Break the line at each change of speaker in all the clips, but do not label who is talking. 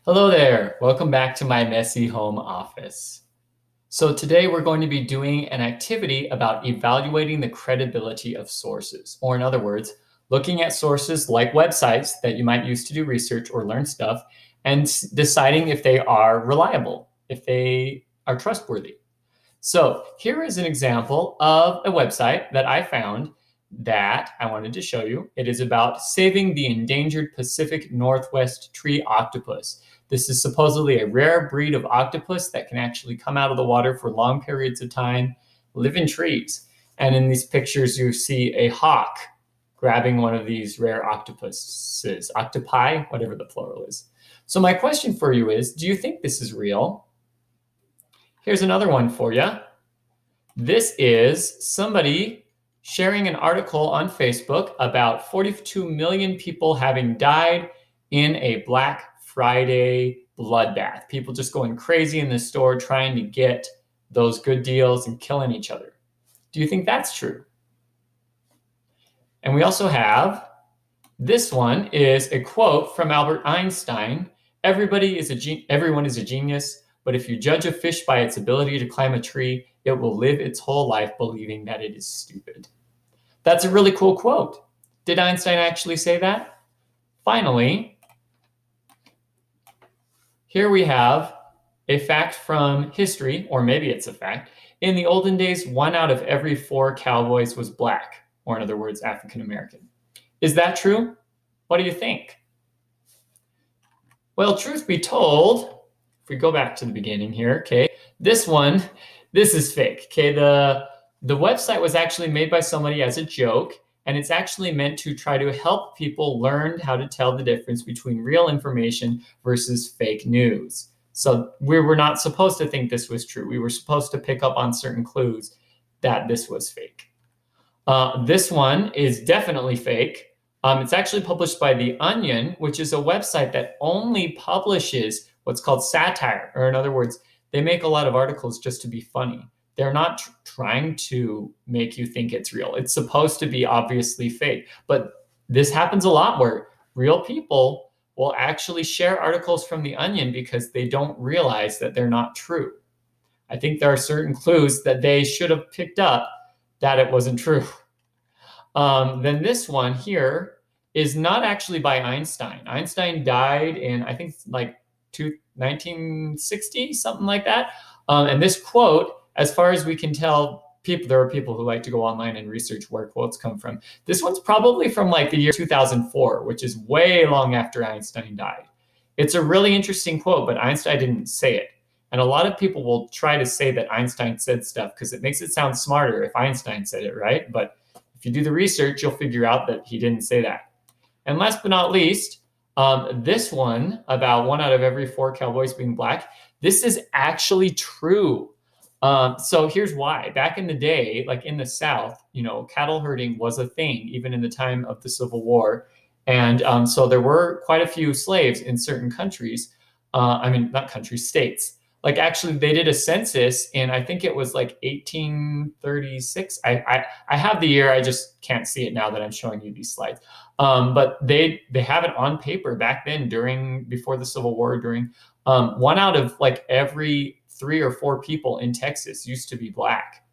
Hello there, welcome back to my messy home office. So today we're going to be doing an activity about evaluating the credibility of sources, or in other words, looking at sources like websites that you might use to do research or learn stuff and deciding if they are reliable, if they are trustworthy. So here is an example of a website that I found that I wanted to show you. It is about saving the endangered Pacific Northwest tree octopus. This is supposedly a rare breed of octopus that can actually come out of the water for long periods of time, live in trees. And in these pictures, you see a hawk grabbing one of these rare octopuses, octopi, whatever the plural is. So my question for you is, do you think this is real? Here's another one for you. This is somebody sharing an article on Facebook about 42 million people having died in a Black Friday bloodbath. People just going crazy in the store trying to get those good deals and killing each other. Do you think that's true? And we also have, this one is a quote from Albert Einstein. Everyone is a genius, but if you judge a fish by its ability to climb a tree, it will live its whole life believing that it is stupid. That's a really cool quote. Did Einstein actually say that? Finally, here we have a fact from history, or maybe it's a fact. In the olden days, 1 out of every 4 cowboys was Black, or in other words, African American. Is that true? What do you think? Well, truth be told, if we go back to the beginning here, okay, this is fake, okay? The website was actually made by somebody as a joke, and it's actually meant to try to help people learn how to tell the difference between real information versus fake news. So we were not supposed to think this was true. We were supposed to pick up on certain clues that this was fake. This one is definitely fake. It's actually published by The Onion, which is a website that only publishes what's called satire, or in other words, they make a lot of articles just to be funny. They're not trying to make you think it's real. It's supposed to be obviously fake, but this happens a lot where real people will actually share articles from The Onion because they don't realize that they're not true. I think there are certain clues that they should have picked up that it wasn't true. Then this one here is not actually by Einstein. Einstein died in, I think, like 1960, something like that. And this quote, as far as we can tell, there are people who like to go online and research where quotes come from. This one's probably from like the year 2004, which is way long after Einstein died. It's a really interesting quote, but Einstein didn't say it. And a lot of people will try to say that Einstein said stuff because it makes it sound smarter if Einstein said it, right? But if you do the research, you'll figure out that he didn't say that. And last but not least, this one about 1 out of every 4 cowboys being Black, this is actually true. So here's why. Back in the day, like in the South, cattle herding was a thing, even in the time of the Civil War. And so there were quite a few slaves in certain countries. Not countries, states. Like actually they did a census in, I think it was like 1836. I have the year, I just can't see it now that I'm showing you these slides. But they have it on paper back then before the Civil War, 1 out of like every 3 or 4 people in Texas used to be Black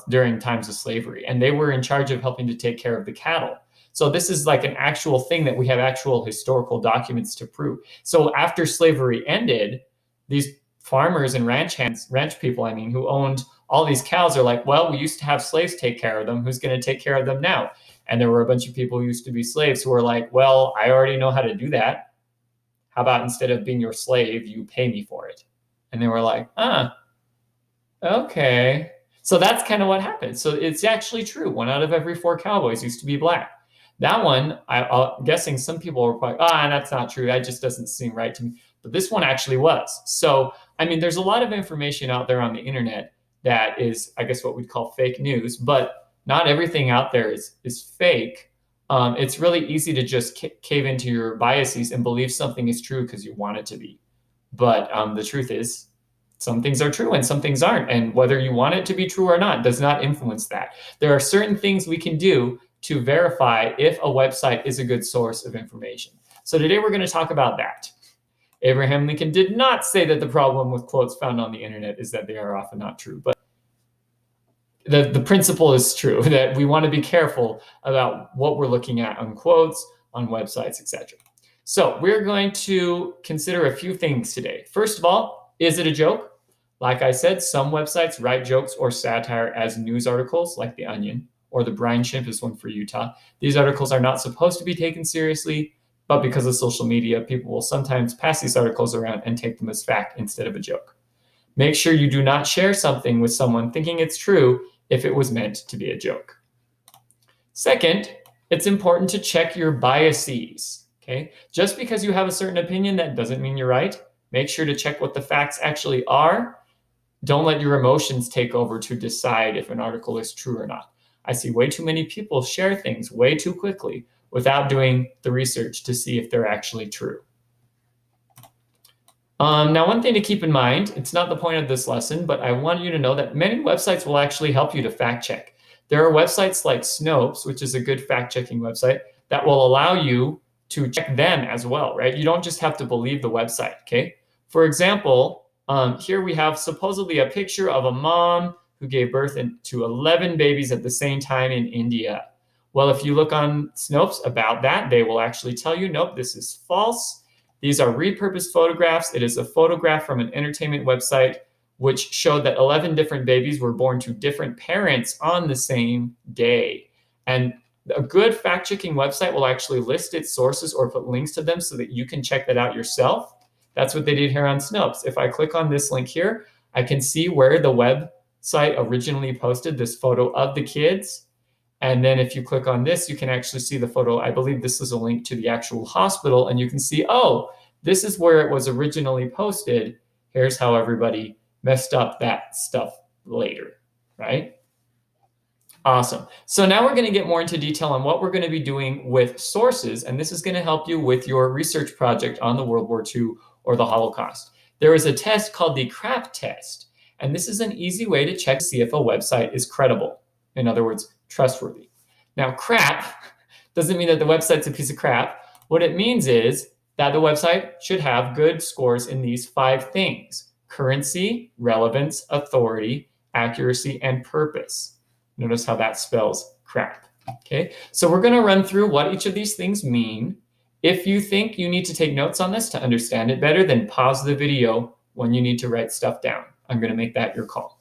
during times of slavery. And they were in charge of helping to take care of the cattle. So this is like an actual thing that we have actual historical documents to prove. So after slavery ended, these farmers and ranch people, who owned all these cows are like, well, we used to have slaves take care of them. Who's going to take care of them now? And there were a bunch of people who used to be slaves who were like, well, I already know how to do that. How about instead of being your slave, you pay me for it? And they were like, okay. So that's kind of what happened. So it's actually true. 1 out of every 4 cowboys used to be Black. That one, I'm guessing some people were like, that's not true. That just doesn't seem right to me. But this one actually was. So, there's a lot of information out there on the internet that is, I guess, what we'd call fake news, but not everything out there is fake. It's really easy to just cave into your biases and believe something is true because you want it to be. But the truth is, some things are true and some things aren't. And whether you want it to be true or not does not influence that. There are certain things we can do to verify if a website is a good source of information. So today we're going to talk about that. Abraham Lincoln did not say that the problem with quotes found on the internet is that they are often not true, but the principle is true, that we want to be careful about what we're looking at on quotes, on websites, etc. So we're going to consider a few things today. First of all, is it a joke? Like I said, some websites write jokes or satire as news articles, like The Onion, or the Brine Chimp is one for Utah. These articles are not supposed to be taken seriously, but because of social media, people will sometimes pass these articles around and take them as fact instead of a joke. Make sure you do not share something with someone thinking it's true if it was meant to be a joke. Second, it's important to check your biases. Okay? Just because you have a certain opinion, that doesn't mean you're right. Make sure to check what the facts actually are. Don't let your emotions take over to decide if an article is true or not. I see way too many people share things way too quickly without doing the research to see if they're actually true. Now, one thing to keep in mind, it's not the point of this lesson, but I want you to know that many websites will actually help you to fact check. There are websites like Snopes, which is a good fact-checking website, that will allow you to check them as well, right? You don't just have to believe the website, okay? For example, here we have supposedly a picture of a mom who gave birth to 11 babies at the same time in India. Well, if you look on Snopes about that, they will actually tell you, nope, this is false. These are repurposed photographs. It is a photograph from an entertainment website which showed that 11 different babies were born to different parents on the same day. And a good fact-checking website will actually list its sources or put links to them so that you can check that out yourself. That's what they did here on Snopes. If I click on this link here, I can see where the website originally posted this photo of the kids. And then if you click on this, you can actually see the photo. I believe this is a link to the actual hospital, and you can see, oh, this is where it was originally posted. Here's how everybody messed up that stuff later, right? Awesome. So now we're going to get more into detail on what we're going to be doing with sources, and this is going to help you with your research project on the World War II or the Holocaust. There is a test called the CRAAP test, and this is an easy way to check to see if a website is credible. In other words, trustworthy. Now, crap doesn't mean that the website's a piece of crap. What it means is that the website should have good scores in these 5 things: currency, relevance, authority, accuracy, and purpose. Notice how that spells crap. Okay, so we're going to run through what each of these things mean. If you think you need to take notes on this to understand it better, then pause the video when you need to write stuff down. I'm going to make that your call.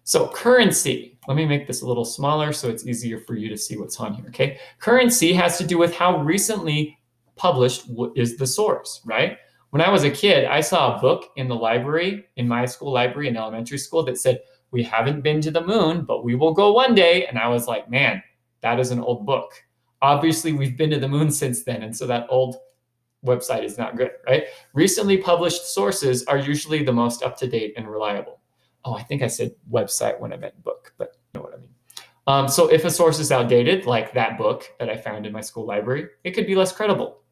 So currency, let me make this a little smaller so it's easier for you to see what's on here, okay? Currency has to do with how recently published is the source, right? When I was a kid, I saw a book in the library, in my school library in elementary school, that said, we haven't been to the moon, but we will go one day. And I was like, man, that is an old book. Obviously, we've been to the moon since then, and so that old website is not good, right? Recently published sources are usually the most up-to-date and reliable. Oh, I think I said website when I meant book, but you know what I mean. So if a source is outdated, like that book that I found in my school library, it could be less credible.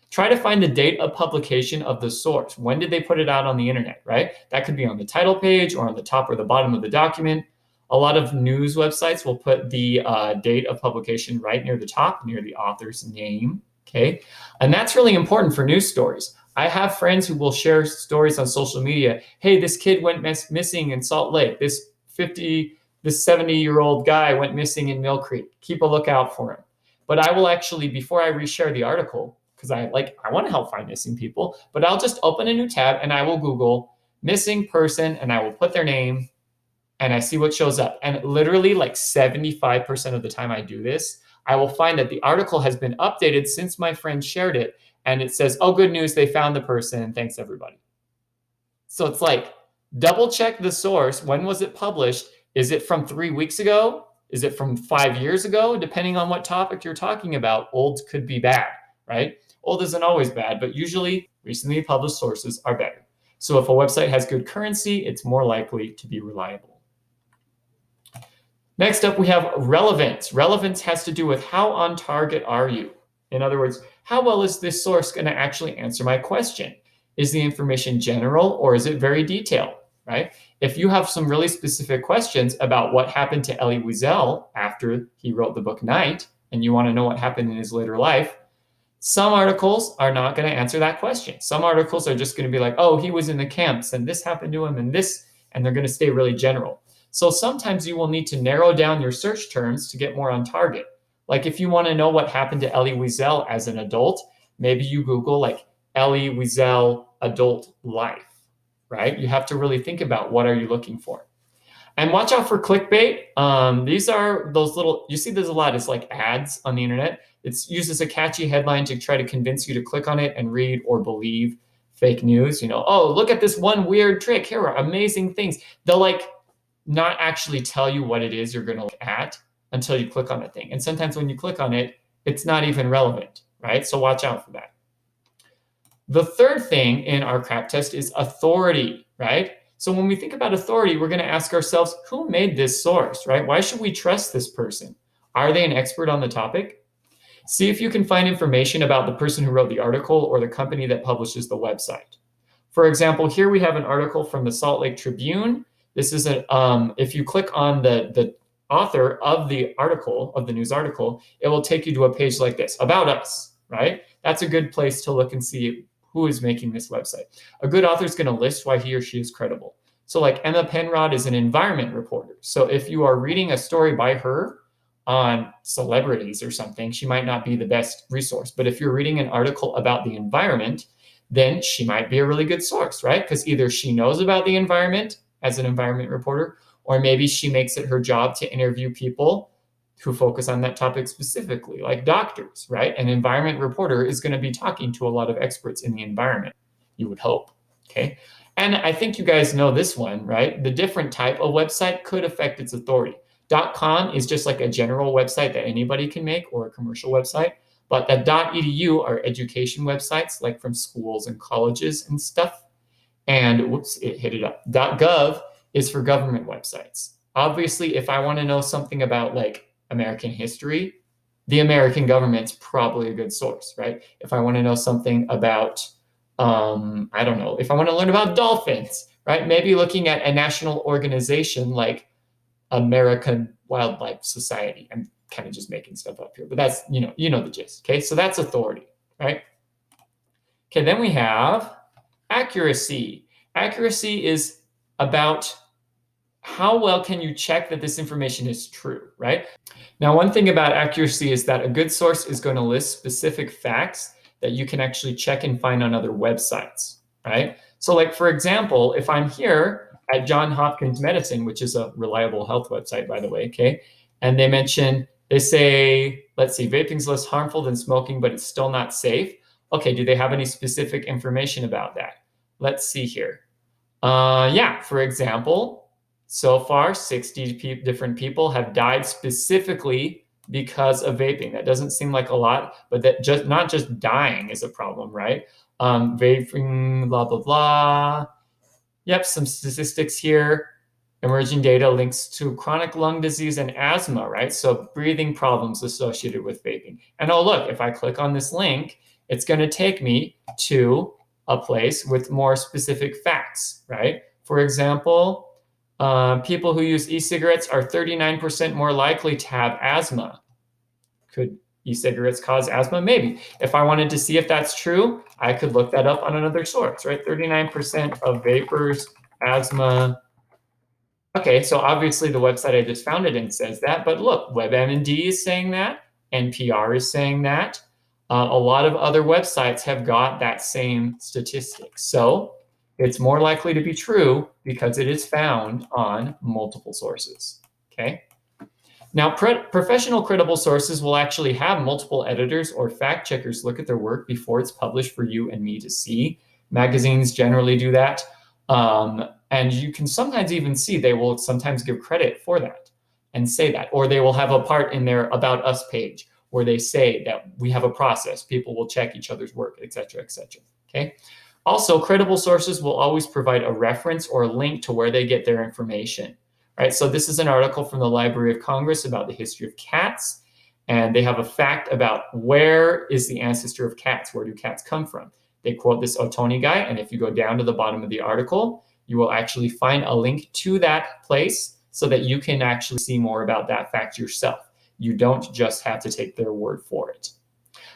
Try to find the date of publication of the source. When did they put it out on the internet, right? That could be on the title page or on the top or the bottom of the document. A lot of news websites will put the date of publication right near the top, near the author's name, okay? And that's really important for news stories. I have friends who will share stories on social media. Hey, this kid went missing in Salt Lake. This 70-year-old guy went missing in Mill Creek. Keep a lookout for him. But I will actually, before I reshare the article, because I want to help find missing people, but I'll just open a new tab and I will Google missing person and I will put their name and I see what shows up. And literally like 75% of the time I do this, I will find that the article has been updated since my friend shared it. And it says, oh, good news, they found the person. Thanks, everybody. So it's like, double check the source. When was it published? Is it from 3 weeks ago? Is it from 5 years ago? Depending on what topic you're talking about, old could be bad, right? Old isn't always bad, but usually recently published sources are better. So if a website has good currency, it's more likely to be reliable. Next up, we have relevance. Relevance has to do with how on target are you? In other words, how well is this source going to actually answer my question? Is the information general or is it very detailed, right? If you have some really specific questions about what happened to Elie Wiesel after he wrote the book Night, and you want to know what happened in his later life, Some articles are not going to answer that question. Some articles are just going to be like, oh, he was in the camps and this happened to him and this, and they're going to stay really general. So sometimes you will need to narrow down your search terms to get more on target. Like if you want to know what happened to Elie Wiesel as an adult, maybe you Google like Elie Wiesel adult life, right? You have to really think about what are you looking for. And watch out for clickbait. These are those little, you see there's a lot, it's like ads on the internet. It uses a catchy headline to try to convince you to click on it and read or believe fake news. You know, oh, look at this one weird trick. Here are amazing things. They'll like not actually tell you what it is you're going to look at until you click on the thing. And sometimes when you click on it, it's not even relevant, right? So watch out for that. The third thing in our CRAAP test is authority, right? So when we think about authority, we're going to ask ourselves, who made this source, right? Why should we trust this person? Are they an expert on the topic? See if you can find information about the person who wrote the article or the company that publishes the website. For example, here we have an article from the Salt Lake Tribune. This is if you click on the author of the article, of the news article, it will take you to a page like this, about us, right? That's a good place to look and see who is making this website. A good author is going to list why he or she is credible. So like Emma Penrod is an environment reporter. So if you are reading a story by her on celebrities or something, she might not be the best resource. But if you're reading an article about the environment, then she might be a really good source, right? Because either she knows about the environment as an environment reporter, or maybe she makes it her job to interview people who focus on that topic specifically, like doctors, right? An environment reporter is going to be talking to a lot of experts in the environment, you would hope, okay? And I think you guys know this one, right? The different type of website could affect its authority. .com is just like a general website that anybody can make, or a commercial website, but the .edu are education websites, like from schools and colleges and stuff. And whoops, it hit it up. .gov is for government websites. Obviously, if I want to know something about like American history, the American government's probably a good source, right? If I want to know something about, I don't know, if I want to learn about dolphins, right? Maybe looking at a national organization like American Wildlife Society. I'm kind of just making stuff up here, but that's, you know the gist, okay? So that's authority, right? Okay, then we have accuracy. Accuracy is about how well can you check that this information is true, right? Now, one thing about accuracy is that a good source is going to list specific facts that you can actually check and find on other websites, right? So like, for example, if I'm here at Johns Hopkins Medicine, which is a reliable health website, by the way, okay? And they say, let's see, vaping's less harmful than smoking, but it's still not safe. Okay, do they have any specific information about that? Let's see here. Yeah, for example, so far, 60 different people have died specifically because of vaping. That doesn't seem like a lot, but that just not just dying is a problem, right? Vaping, blah, blah, blah. Yep, some statistics here. Emerging data links to chronic lung disease and asthma, right? So breathing problems associated with vaping. And oh, look, if I click on this link, it's going to take me to a place with more specific facts, right? For example, people who use e-cigarettes are 39% more likely to have asthma. Could e-cigarettes cause asthma? Maybe. If I wanted to see if that's true, I could look that up on another source, right? 39% of vapors, asthma. Okay, so obviously the website I just found it in says that, but look, WebMD is saying that, NPR is saying that. A lot of other websites have got that same statistic. So it's more likely to be true because it is found on multiple sources, okay? Now, professional credible sources will actually have multiple editors or fact checkers look at their work before it's published for you and me to see. Magazines generally do that. And you can sometimes even see they will sometimes give credit for that and say that, or they will have a part in their About Us page where they say that we have a process, people will check each other's work, et cetera, okay? Also, credible sources will always provide a reference or a link to where they get their information, right? So this is an article from the Library of Congress about the history of cats, and they have a fact about where is the ancestor of cats, where do cats come from? They quote this Ottoni guy, and if you go down to the bottom of the article, you will actually find a link to that place so that you can actually see more about that fact yourself. You don't just have to take their word for it.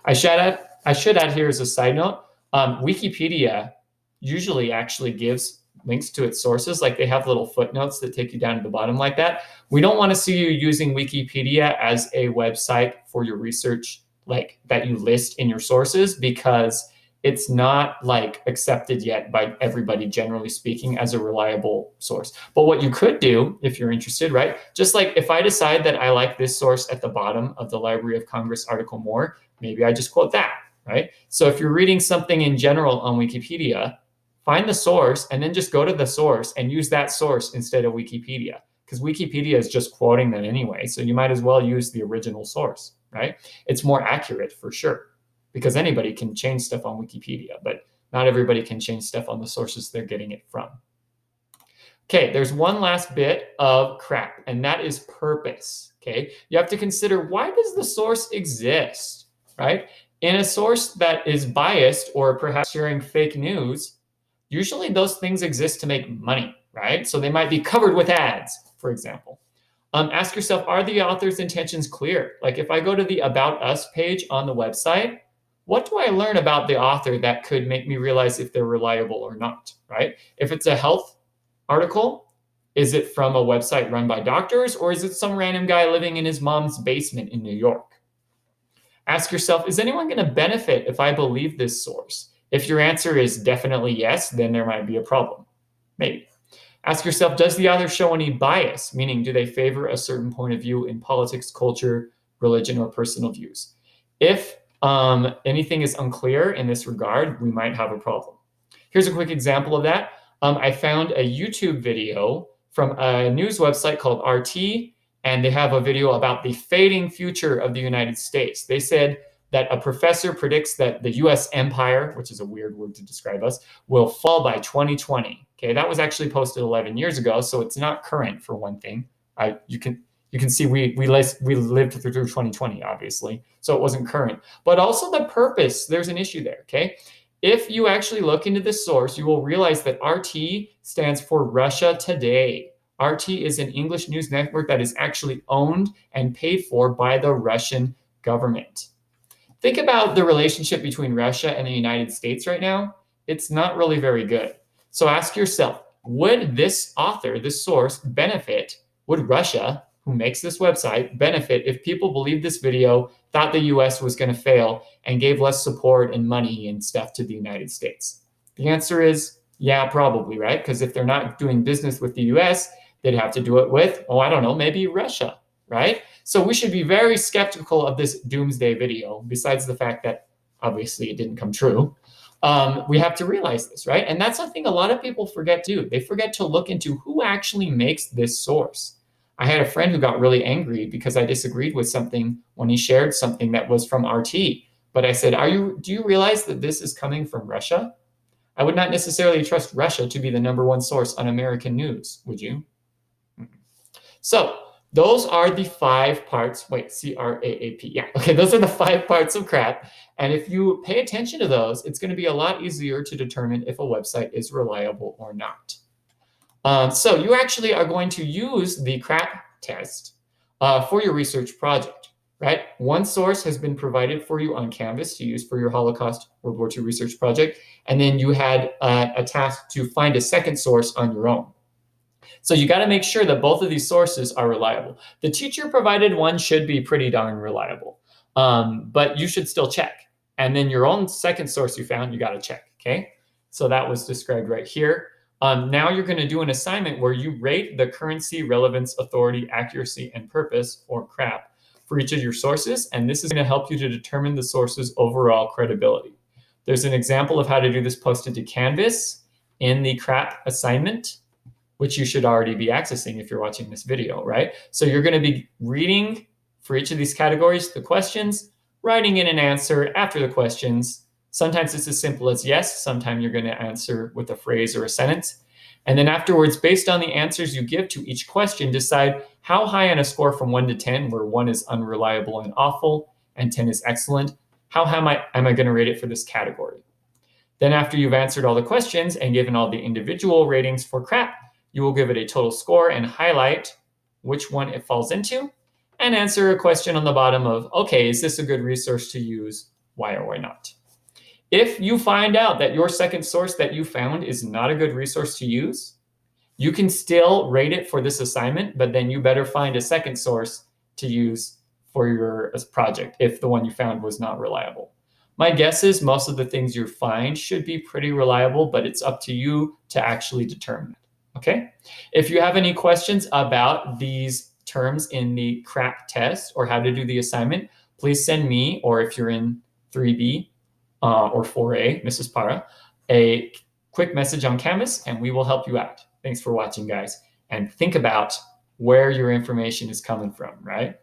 I shout I should add here as a side note, Wikipedia usually actually gives links to its sources. Like they have little footnotes that take you down to the bottom like that. We don't want to see you using Wikipedia as a website for your research, like that you list in your sources, because it's not like accepted yet by everybody, generally speaking, as a reliable source. But what you could do if you're interested, right? Just like if I decide that I like this source at the bottom of the Library of Congress article more, maybe I just quote that, right? So if you're reading something in general on Wikipedia, find the source and then just go to the source and use that source instead of Wikipedia, because Wikipedia is just quoting them anyway. So you might as well use the original source, right? It's more accurate for sure, because anybody can change stuff on Wikipedia, but not everybody can change stuff on the sources they're getting it from. Okay, there's one last bit of CRAAP, and that is purpose. Okay, you have to consider, why does the source exist, right? In a source that is biased or perhaps sharing fake news, usually those things exist to make money, right? So they might be covered with ads, for example. Ask yourself, are the author's intentions clear? Like if I go to the About Us page on the website, what do I learn about the author that could make me realize if they're reliable or not, right? If it's a health article, is it from a website run by doctors, or is it some random guy living in his mom's basement in New York? Ask yourself, is anyone going to benefit if I believe this source? If your answer is definitely yes, then there might be a problem. Maybe. Ask yourself, does the author show any bias? Meaning, do they favor a certain point of view in politics, culture, religion, or personal views? If anything is unclear in this regard, we might have a problem. Here's a quick example of that. I found a YouTube video from a news website called RT, and they have a video about the fading future of the United States. They said that a professor predicts that the US empire, which is a weird word to describe us, will fall by 2020. Okay, that was actually posted 11 years ago, so it's not current for one thing. You can see we lived through 2020, obviously, so it wasn't current. But also the purpose, there's an issue there, okay? If you actually look into this source, you will realize that RT stands for Russia Today. RT is an English news network that is actually owned and paid for by the Russian government. Think about the relationship between Russia and the United States right now. It's not really very good. So ask yourself, would this author, this source, benefit? Would Russia, who makes this website, benefit if people believed this video, thought the US was going to fail, and gave less support and money and stuff to the United States? The answer is, yeah, probably, right? Because if they're not doing business with the US, they'd have to do it with, oh, I don't know, maybe Russia, right? So we should be very skeptical of this doomsday video, besides the fact that obviously it didn't come true. We have to realize this, right? And that's something a lot of people forget to do. They forget to look into who actually makes this source. I had a friend who got really angry because I disagreed with something when he shared something that was from RT. But I said, do you realize that this is coming from Russia? I would not necessarily trust Russia to be the #1 source on American news, would you? So those are the 5 parts. Wait, C.R.A.A.P. Yeah, okay, those are the 5 parts of CRAAP. And if you pay attention to those, it's going to be a lot easier to determine if a website is reliable or not. So you actually are going to use the CRAAP test for your research project, right? One source has been provided for you on Canvas to use for your Holocaust World War II research project. And then you had a task to find a second source on your own. So you got to make sure that both of these sources are reliable. The teacher provided one should be pretty darn reliable, but you should still check. And then your own second source you found, you got to check, okay? So that was described right here. Now you're going to do an assignment where you rate the currency, relevance, authority, accuracy, and purpose, or CRAAP, for each of your sources. And this is going to help you to determine the source's overall credibility. There's an example of how to do this posted to Canvas in the CRAAP assignment, which you should already be accessing if you're watching this video, right? So you're going to be reading for each of these categories the questions, writing in an answer after the questions. Sometimes it's as simple as yes. Sometimes you're going to answer with a phrase or a sentence. And then afterwards, based on the answers you give to each question, decide how high on a score from 1 to 10, where 1 is unreliable and awful and 10 is excellent, how am I going to rate it for this category? Then after you've answered all the questions and given all the individual ratings for CRAAP, you will give it a total score and highlight which one it falls into, and answer a question on the bottom of, okay, is this a good resource to use? Why or why not? If you find out that your second source that you found is not a good resource to use, you can still rate it for this assignment, but then you better find a second source to use for your project if the one you found was not reliable. My guess is most of the things you find should be pretty reliable, but it's up to you to actually determine it, okay? If you have any questions about these terms in the CRAAP test or how to do the assignment, please send me, or if you're in 3B or 4A, Mrs. Para, a quick message on Canvas and we will help you out. Thanks for watching, guys. And think about where your information is coming from, right?